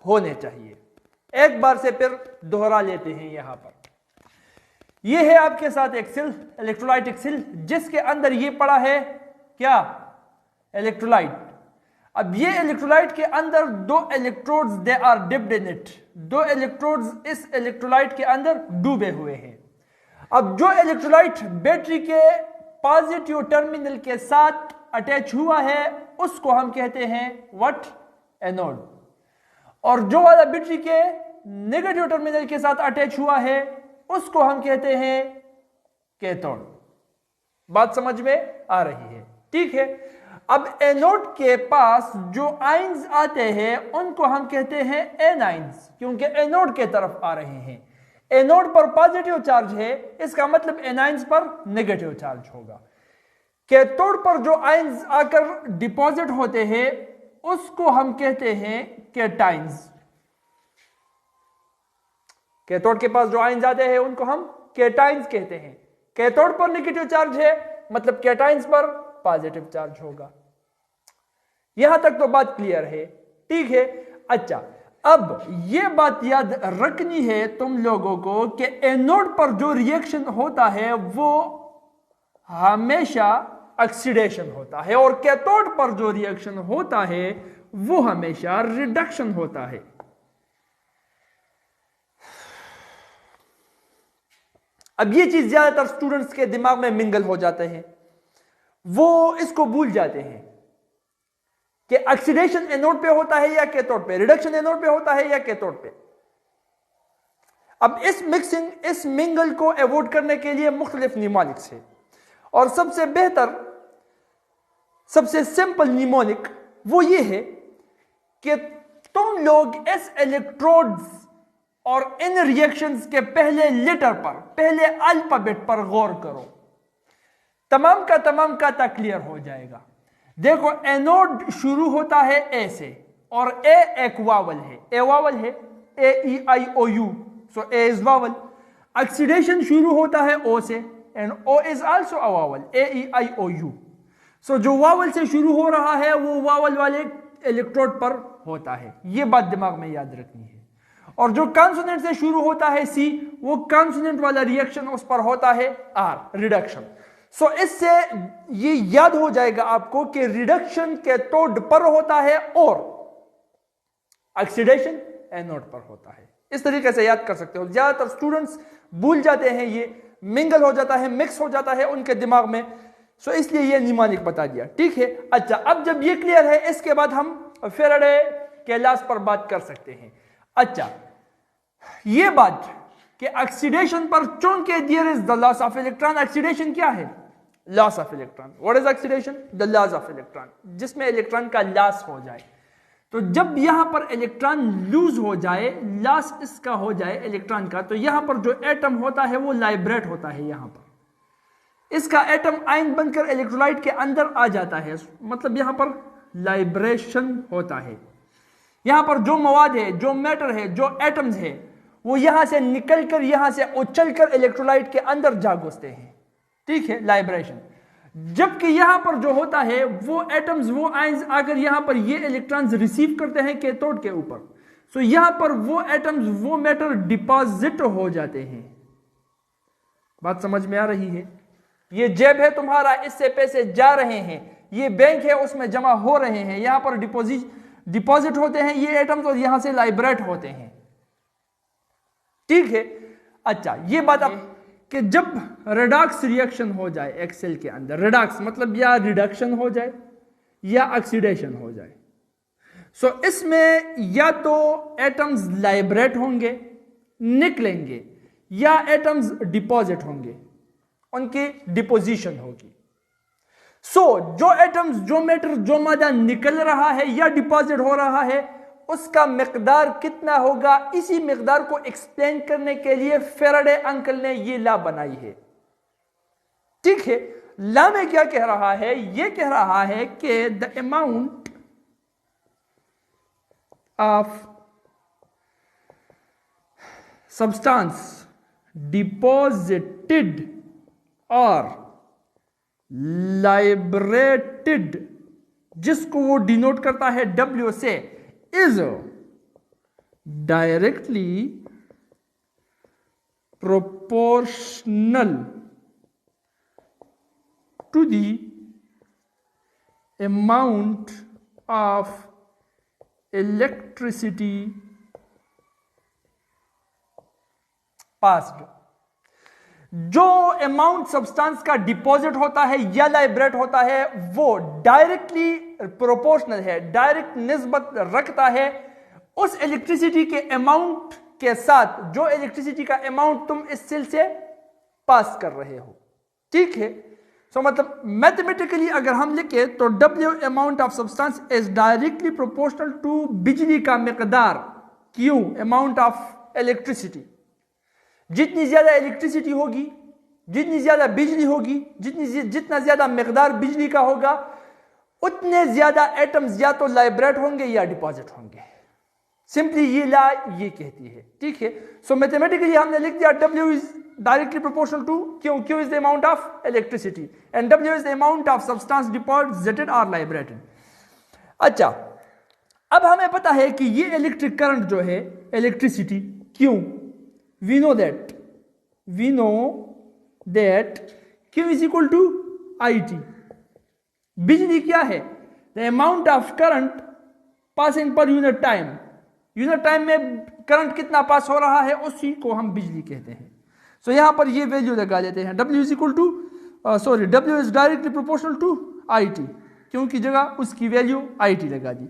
होने चाहिए। एक बार से फिर दोहरा लेते हैं। यहां पर यह है आपके साथ एक सिल, इलेक्ट्रोलाइटिक सिल, जिसके अंदर यह पड़ा है क्या, इलेक्ट्रोलाइट। अब ये इलेक्ट्रोलाइट के अंदर दो electrodes they are dipped in it, दो इलेक्ट्रोड्स इस इलेक्ट्रोलाइट के अंदर डूबे हुए हैं। अब जो इलेक्ट्रोलाइट बैटरी के पॉजिटिव टर्मिनल के साथ अटैच हुआ है उसको हम कहते हैं व्हाट, एनोड। और जो वाला बैटरी के नेगेटिव टर्मिनल के साथ अटैच हुआ है उसको हम कहते हैं कैथोड। बात समझ में आ रही है? ठीक है। अब एनोड के पास जो आयंस आते हैं उनको हम कहते हैं एनाइंस, क्योंकि एनोड के तरफ आ रहे हैं। एनोड पर पॉजिटिव चार्ज है, इसका मतलब एनाइंस पर नेगेटिव चार्ज होगा। कैथोड पर जो आयंस आकर डिपॉजिट होते हैं उसको हम कहते हैं कैटाइंस। कैथोड के पास जो आयंस आते हैं उनको हम कैटाइंस कहते हैं। कैथोड पर नेगेटिव चार्ज है, मतलब कैटाइंस पर पॉजिटिव चार्ज होगा। यहां तक तो बात क्लियर है? ठीक है। अच्छा, अब यह बात याद रखनी है तुम लोगों को कि एनोड पर जो रिएक्शन होता है वो हमेशा ऑक्सीडेशन होता है और कैथोड पर जो रिएक्शन होता है वो हमेशा रिडक्शन होता है। अब ये चीज ज्यादातर स्टूडेंट्स के दिमाग में मिंगल हो जाते हैं, वो इसको भूल जाते हैं कि ऑक्सीडेशन एनोड पे होता है या कैथोड पे, रिडक्शन एनोड पे होता है या कैथोड पे। अब इस मिक्सिंग, इस मिंगल को अवॉइड करने के लिए मुख्तलिफ निमोनिक्स है और सबसे बेहतर, सबसे सिंपल निमोनिक वो ये है कि तुम लोग इस इलेक्ट्रोड्स और इन रिएक्शंस के पहले लेटर पर, पहले अल्फाबेट पर गौर करो, तमाम का क्लियर हो जाएगा। देखो, एनोड शुरू होता है ए से और ए एक वावल है, ए वावल है, A E I O U, so A is vowel. Oxidation शुरू होता है ओ से and O is also a vowel, A E I O U. So जो वावल से शुरू हो रहा है वो वावल वाले इलेक्ट्रोड पर होता है, ये बात दिमाग में याद रखनी है। और जो कॉन्सोनेंट से शुरू होता है सी, वो कॉन्सोनेंट वाला रिएक्शन उस पर होता है आर, रिडक्शन। सो इससे ये याद हो जाएगा आपको कि रिडक्शन कैथोड पर होता है और ऑक्सीडेशन एनोड पर होता है। इस तरीके से याद कर सकते हो। ज्यादातर स्टूडेंट्स भूल जाते हैं, ये मिंगल हो जाता है, मिक्स हो जाता है उनके दिमाग में, सो इसलिए ये निमोनिक बता दिया। ठीक है। अच्छा, अब जब ये क्लियर है इसके बाद हम फेराडे के लॉस पर बात कर सकते हैं। अच्छा, ये बात कि ऑक्सीडेशन पर चूंकि there is the loss of electron, oxidation क्या है? Loss of electron. What is oxidation? The loss of electron, जिसमें इलेक्ट्रॉन का लॉस हो जाए। तो जब यहां पर इलेक्ट्रॉन लूज हो जाए, लॉस इसका हो जाए इलेक्ट्रॉन का, तो यहां पर जो एटम होता है वो लाइब्रेट होता है। यहां पर इसका एटम आयन बनकर इलेक्ट्रोलाइट के अंदर आ जाता है, मतलब यहां पर लाइब्रेशन होता है। यहां पर जो मवाद है, जो मैटर है, जो एटम्स है, वो यहां से निकलकर, यहां से उछलकर इलेक्ट्रोलाइट के अंदर जा घुसते हैं। ठीक है, लाइब्रेशन। जबकि यहां पर जो होता है वो एटम्स, वो आयंस आकर यहां पर ये इलेक्ट्रॉन्स रिसीव करते हैं कैथोड के ऊपर। सो यहां पर वो एटम्स, वो मैटर डिपॉजिट हो जाते हैं। बात समझ में आ रही है? ये जेब है तुम्हारा, इससे पैसे जा रहे हैं, ये बैंक है उसमें जमा हो रहे हैं, यहां पर डिपॉजिट होते हैं ये एटम्स और यहां से लाइब्रेट होते हैं। ठीक है। अच्छा, ये बात आप कि जब रेडॉक्स रिएक्शन हो जाए एक सेल के अंदर, रेडॉक्स मतलब या रिडक्शन हो जाए या ऑक्सीडेशन हो जाए, सो इसमें या तो एटम्स लाइब्रेट होंगे, निकलेंगे, या एटम्स डिपॉजिट होंगे, उनकी डिपोजिशन होगी। सो जो एटम्स, जो मैटर, जो मादा निकल रहा है या डिपॉजिट हो रहा है, उसका मिकदार कितना होगा, इसी मिकदार को एक्सप्लेन करने के लिए फेराडे अंकल ने ये लॉ बनाई है। ठीक है। लॉ में क्या कह रहा है? ये कह रहा है कि the amount of substance deposited और लाइब्रेटेड, जिसको वो डिनोट करता है W से, is directly proportional to the amount of electricity passed। जो अमाउंट सब्सटेंस का डिपॉजिट होता है या लाइब्रेट होता है वो डायरेक्टली प्रोपोर्शनल है, डायरेक्ट निस्बत रखता है उस इलेक्ट्रिसिटी के अमाउंट के साथ जो इलेक्ट्रिसिटी का अमाउंट तुम इस सेल से पास कर रहे हो। ठीक है, सो मतलब मैथमेटिकली अगर हम लिखे तो W amount of substance is directly proportional to बिजली का मिकदार, Q अमाउंट ऑफ इलेक्ट्रिसिटी। जितनी ज्यादा इलेक्ट्रिसिटी होगी, जितनी ज्यादा बिजली होगी, जितना ज्यादा मिकदार बिजली का होगा, उतने ज्यादा एटम्स या तो लाइब्रेट होंगे या डिपॉजिट होंगे। सिंपली ये ला ये कहती है। ठीक है, सो मैथमेटिकली हमने लिख दिया W is directly proportional to Q. Q is the amount of electricity and W is the amount of substance deposited or liberated। अच्छा, अब हमें पता है कि ये इलेक्ट्रिक करंट जो है electricity Q, we know that Q is equal to IT। बिजली क्या है? the amount of current passing per unit time। Unit time में करंट कितना पास हो रहा है उसी को हम बिजली कहते हैं। सो यहां पर ये वैल्यू लगा लेते हैं, W is equal to W is directly proportional to IT, क्योंकि जगह उसकी वैल्यू IT लगा दी।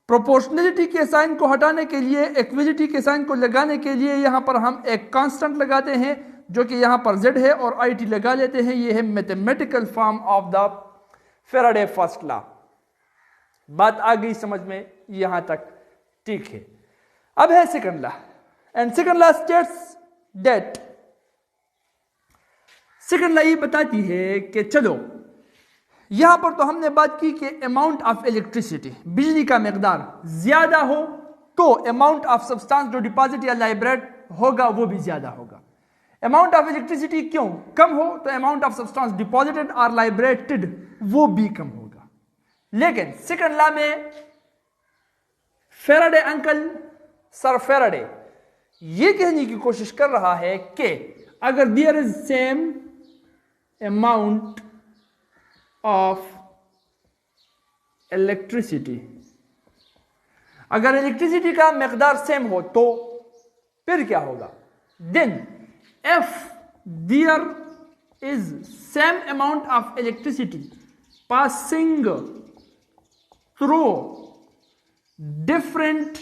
प्रोपोर्शनलिटी के साइन को हटाने के लिए, इक्विलिटी के साइन को लगाने के लिए यहां पर हम एक कांस्टेंट लगाते हैं जो कि यहां पर Z है और IT लगा लेते हैं। ये है mathematical form of the Faraday first law. बात आ गई समझ में यहां तक? ठीक है, अब है second law and second law states that, second law ये बताती है कि चलो यहां पर तो हमने बात की कि अमाउंट ऑफ इलेक्ट्रिसिटी, बिजली का मिकदार ज्यादा हो तो अमाउंट ऑफ सब्सटेंस जो डिपॉजिट या लाइब्रेट होगा वो भी ज्यादा होगा। अमाउंट ऑफ इलेक्ट्रिसिटी क्यों कम हो तो अमाउंट ऑफ सब्सटेंस डिपॉजिटेड और लाइब्रेटेड वो भी कम होगा। लेकिन सेकंड लॉ में फैराडे अंकल, सर फैराडे ये कहने की कोशिश कर रहा है कि अगर there is same amount of electricity, अगर इलेक्ट्रिसिटी का मिकदार सेम हो तो फिर क्या होगा? Then if there is same amount of electricity passing through different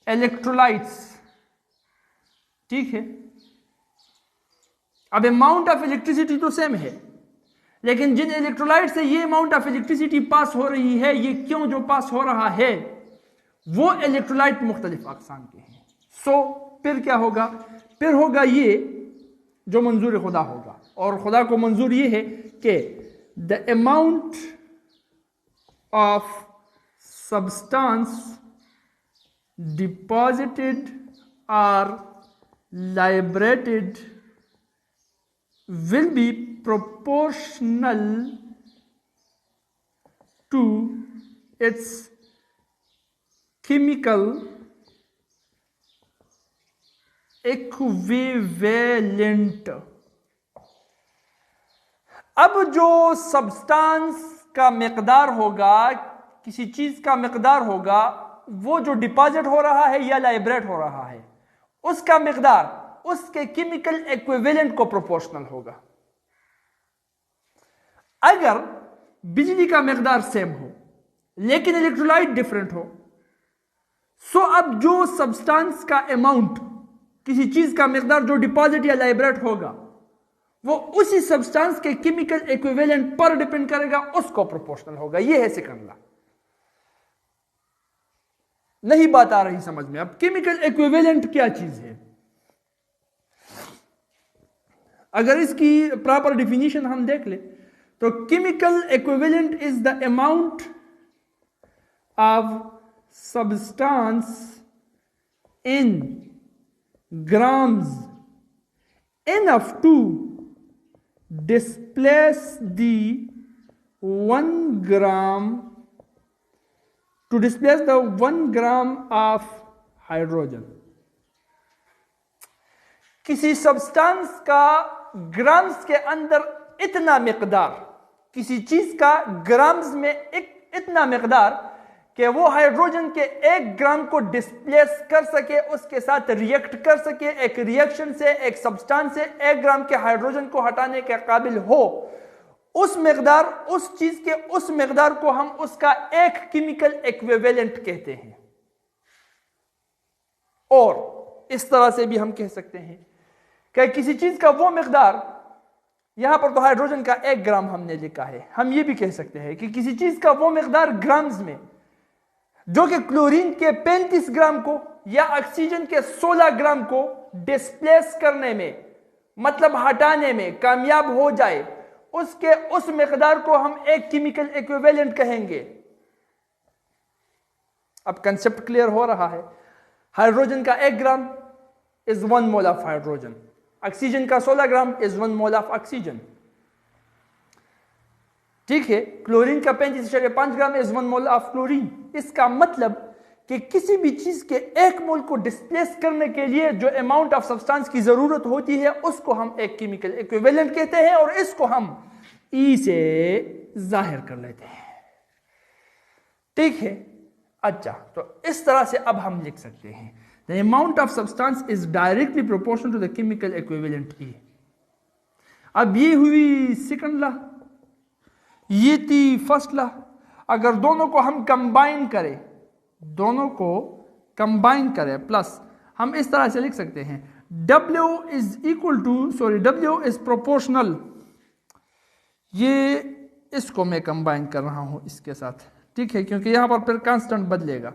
electrolytes. ठीक है, अब अमाउंट ऑफ इलेक्ट्रिसिटी तो सेम है, लेकिन जिन इलेक्ट्रोलाइट से ये अमाउंट ऑफ इलेक्ट्रिसिटी पास हो रही है, ये क्यों जो पास हो रहा है वो इलेक्ट्रोलाइट मुख्तलिफ अक़साम के हैं। सो फिर क्या होगा? फिर होगा ये जो मंजूर खुदा होगा, और खुदा को मंजूर ये है कि the amount of substance deposited or liberated will be proportional to its chemical equivalent। अब जो सब्सटेंस का मिकदार होगा, किसी चीज का मिकदार होगा, वो जो डिपॉजिट हो रहा है या लाइब्रेट हो रहा है उसका मिकदार उसके केमिकल इक्विवेलेंट को प्रोपोर्शनल होगा। अगर बिजली का मिकदार सेम हो लेकिन इलेक्ट्रोलाइट डिफरेंट हो, सो अब जो सब्सटेंस का अमाउंट, किसी चीज का मिकदार जो डिपॉजिट या लाइब्रेट होगा, वो उसी सब्सटेंस के केमिकल इक्विवेलेंट पर डिपेंड करेगा, उसको प्रोपोर्शनल होगा। ये है सेकंड लॉ। नहीं बात आ रही समझ में? अब केमिकल इक्विवेलेंट क्या चीज है? अगर इसकी प्रॉपर डिफिनीशन हम देख ले तो chemical equivalent is the amount of substance in grams enough to displace the 1 gram of hydrogen. किसी सब्सटेंस का ग्राम्स के अंदर इतना मिकदार, किसी चीज का ग्राम्स में इतना मिकदार कि वो हाइड्रोजन के 1 ग्राम को डिस्प्लेस कर सके, उसके साथ रिएक्ट कर सके, एक रिएक्शन से, एक सब्सटेंस से 1 ग्राम के हाइड्रोजन को हटाने के काबिल हो, उस मिकदार, उस चीज के उस मिकदार को हम उसका एक केमिकल इक्विवेलेंट कहते हैं। और इस तरह से भी हम कह सकते हैं कि किसी चीज का वो मिकदार, यहां पर तो हाइड्रोजन का 1 ग्राम हमने लिखा है, हम ये भी कह सकते हैं कि किसी चीज का वो मिकदार ग्राम्स में, जो कि क्लोरीन के 35 ग्राम को या ऑक्सीजन के 16 ग्राम को डिस्प्लेस करने में, मतलब हटाने में कामयाब हो जाए, उसके उस मिकदार को हम एक केमिकल इक्विवेलेंट कहेंगे। अब कंसेप्ट क्लियर हो रहा है। हाइड्रोजन का 1 gram is 1 mole of hydrogen, oxygen का 16 gram is 1 mole of oxygen. ठीक है, क्लोरीन का 35.5 gram is 1 mole of chlorine. इसका मतलब कि किसी भी चीज के 1 मोल को डिस्प्लेस करने के लिए जो अमाउंट ऑफ सब्सटेंस की जरूरत होती है, उसको हम एक केमिकल इक्विवेलेंट कहते हैं, और इसको हम ई से जाहिर कर लेते हैं। ठीक है, अच्छा, तो इस तरह से अब हम लिख सकते हैं the amount of substance is directly proportional to the chemical equivalent E. अब ये हुई सेकंड लॉ, ये थी फर्स्ट लॉ। अगर दोनों को हम कंबाइन करें, दोनों को कंबाइन करें, प्लस हम इस तरह से लिख सकते हैं W is equal to, sorry, W is proportional, ये इसको मैं कंबाइन कर रहा हूं इसके साथ, ठीक है, क्योंकि यहां पर फिर कांस्टेंट बदलेगा।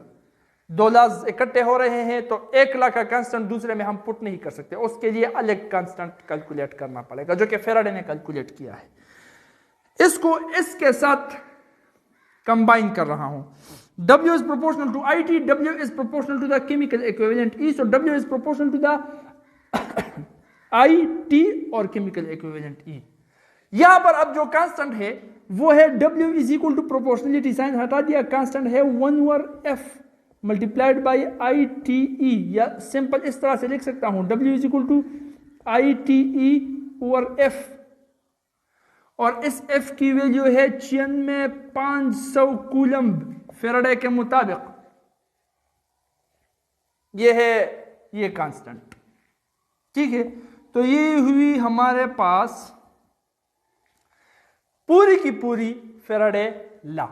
2 लॉज इकट्ठे हो रहे हैं तो 1 लॉ का कांस्टेंट दूसरे में हम पुट नहीं कर सकते, उसके लिए अलग कांस्टेंट कैलकुलेट करना पड़ेगा, जो कि फेराडे ने कैलकुलेट किया है। इसको इसके साथ कंबाइन कर रहा हूं। W is proportional to IT, W is proportional to the chemical equivalent E, so W is proportional to the IT और chemical equivalent E। यहां पर अब जो कांस्टेंट है वो है W is equal to proportionality, sign हटा दिया, कांस्टेंट है 1 over F multiplied by ITE, या सिंपल इस तरह से लिख सकता हूं W is equal to ITE over F, और इस F की वैल्यू है 96,500 कूलम्ब फेराडे के मुताबिक। ये है ये कांस्टेंट। ठीक है, तो ये हुई हमारे पास पूरी की पूरी फेराडे लॉ।